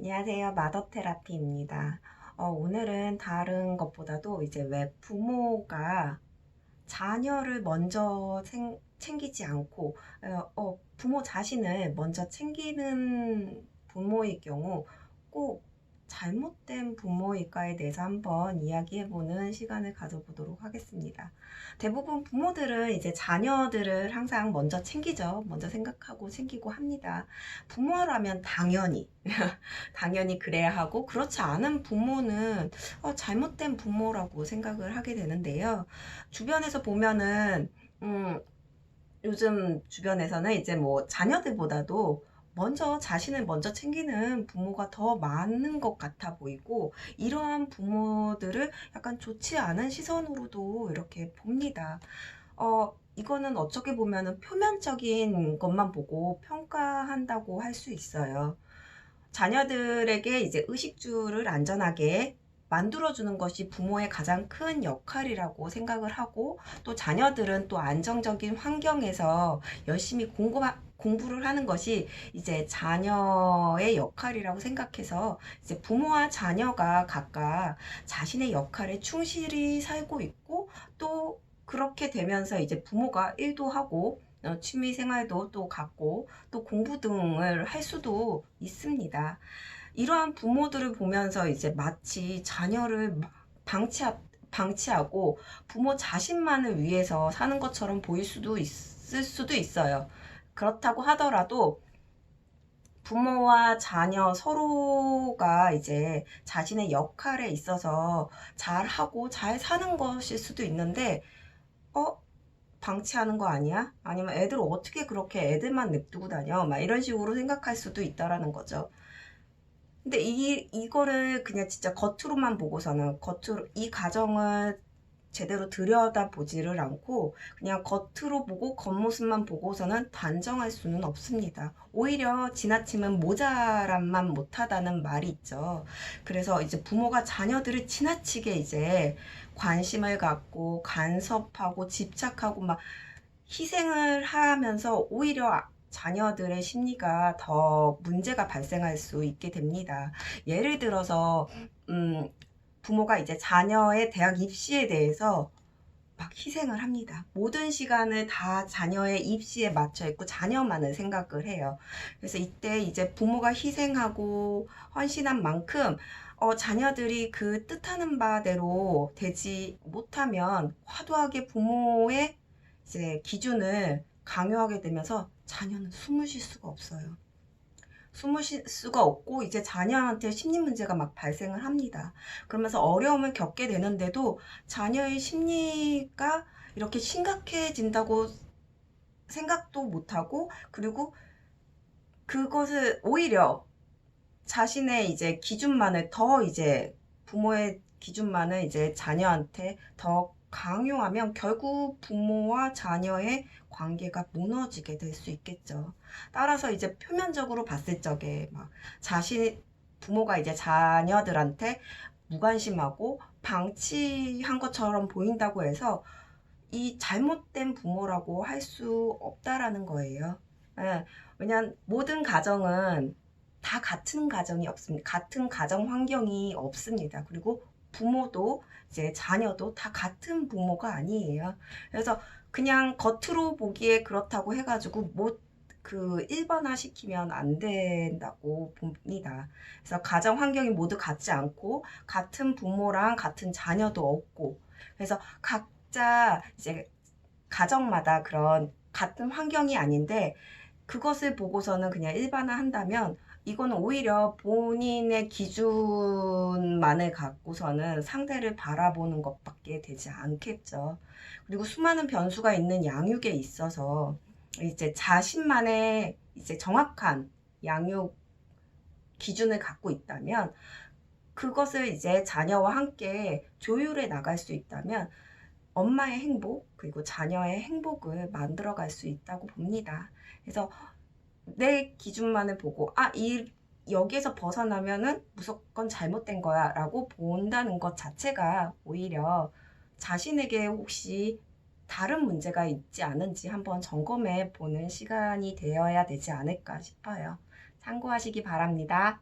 안녕하세요. 마더테라피입니다. 오늘은 다른 것보다도 이제 왜 부모가 자녀를 먼저 챙기지 않고, 부모 자신을 먼저 챙기는 부모의 경우 꼭 잘못된 부모일까에 대해서 한번 이야기해보는 시간을 가져보도록 하겠습니다. 대부분 부모들은 이제 자녀들을 항상 먼저 챙기죠. 먼저 생각하고 챙기고 합니다. 부모라면 당연히, 당연히 그래야 하고, 그렇지 않은 부모는 잘못된 부모라고 생각을 하게 되는데요. 주변에서 보면은, 요즘 주변에서는 이제 뭐 자녀들보다도 먼저 자신을 먼저 챙기는 부모가 더 많은 것 같아 보이고, 이러한 부모들을 약간 좋지 않은 시선으로도 이렇게 봅니다. 이거는 어떻게 보면은 표면적인 것만 보고 평가한다고 할 수 있어요. 자녀들에게 이제 의식주를 안전하게 만들어주는 것이 부모의 가장 큰 역할이라고 생각을 하고, 또 자녀들은 또 안정적인 환경에서 열심히 공부를 하는 것이 이제 자녀의 역할이라고 생각해서, 이제 부모와 자녀가 각각 자신의 역할에 충실히 살고 있고, 또 그렇게 되면서 이제 부모가 일도 하고 취미 생활도 또 갖고 또 공부 등을 할 수도 있습니다. 이러한 부모들을 보면서 이제 마치 자녀를 방치하고 부모 자신만을 위해서 사는 것처럼 보일 수도 있을 수도 있어요. 그렇다고 하더라도 부모와 자녀 서로가 이제 자신의 역할에 있어서 잘하고 잘 사는 것일 수도 있는데, 어? 방치하는 거 아니야? 아니면 애들 어떻게 그렇게 애들만 냅두고 다녀? 막 이런 식으로 생각할 수도 있다라는 거죠. 근데 이거를 그냥 진짜 겉으로만 보고서는, 이 가정을 제대로 들여다보지를 않고 그냥 겉으로 보고 겉모습만 보고서는 단정할 수는 없습니다. 오히려 지나치면 모자람만 못하다는 말이 있죠. 그래서 이제 부모가 자녀들을 지나치게 이제 관심을 갖고 간섭하고 집착하고 막 희생을 하면서 오히려 자녀들의 심리가 더 문제가 발생할 수 있게 됩니다. 예를 들어서 부모가 이제 자녀의 대학 입시에 대해서 막 희생을 합니다. 모든 시간을 다 자녀의 입시에 맞춰 있고 자녀만을 생각을 해요. 그래서 이때 이제 부모가 희생하고 헌신한 만큼 자녀들이 그 뜻하는 바대로 되지 못하면 과도하게 부모의 이제 기준을 강요하게 되면서 자녀는 숨을 쉴 수가 없어요. 숨을 쉴 수가 없고 이제 자녀한테 심리 문제가 막 발생을 합니다. 그러면서 어려움을 겪게 되는데도 자녀의 심리가 이렇게 심각해진다고 생각도 못하고, 그리고 그것을 오히려 자신의 이제 기준만을 더 이제 부모의 기준만을 이제 자녀한테 더 강요하면 결국 부모와 자녀의 관계가 무너지게 될 수 있겠죠. 따라서 이제 표면적으로 봤을 적에 막 부모가 이제 자녀들한테 무관심하고 방치한 것처럼 보인다고 해서 이 잘못된 부모라고 할 수 없다라는 거예요. 예, 왜냐면 모든 가정은 다 같은 가정이 없습니다. 같은 가정 환경이 없습니다. 그리고 부모도 이제 자녀도 다 같은 부모가 아니에요. 그래서 그냥 겉으로 보기에 그렇다고 해가지고 일반화 시키면 안 된다고 봅니다. 그래서 가정 환경이 모두 같지 않고 같은 부모랑 같은 자녀도 없고, 그래서 각자 이제 가정마다 그런 같은 환경이 아닌데 그것을 보고서는 그냥 일반화한다면 이거는 오히려 본인의 기준만을 갖고서는 상대를 바라보는 것밖에 되지 않겠죠. 그리고 수많은 변수가 있는 양육에 있어서 이제 자신만의 이제 정확한 양육 기준을 갖고 있다면, 그것을 이제 자녀와 함께 조율해 나갈 수 있다면 엄마의 행복 그리고 자녀의 행복을 만들어 갈 수 있다고 봅니다. 그래서 내 기준만을 보고 여기에서 벗어나면은 무조건 잘못된 거야 라고 본다는 것 자체가 오히려 자신에게 혹시 다른 문제가 있지 않은지 한번 점검해 보는 시간이 되어야 되지 않을까 싶어요. 참고하시기 바랍니다.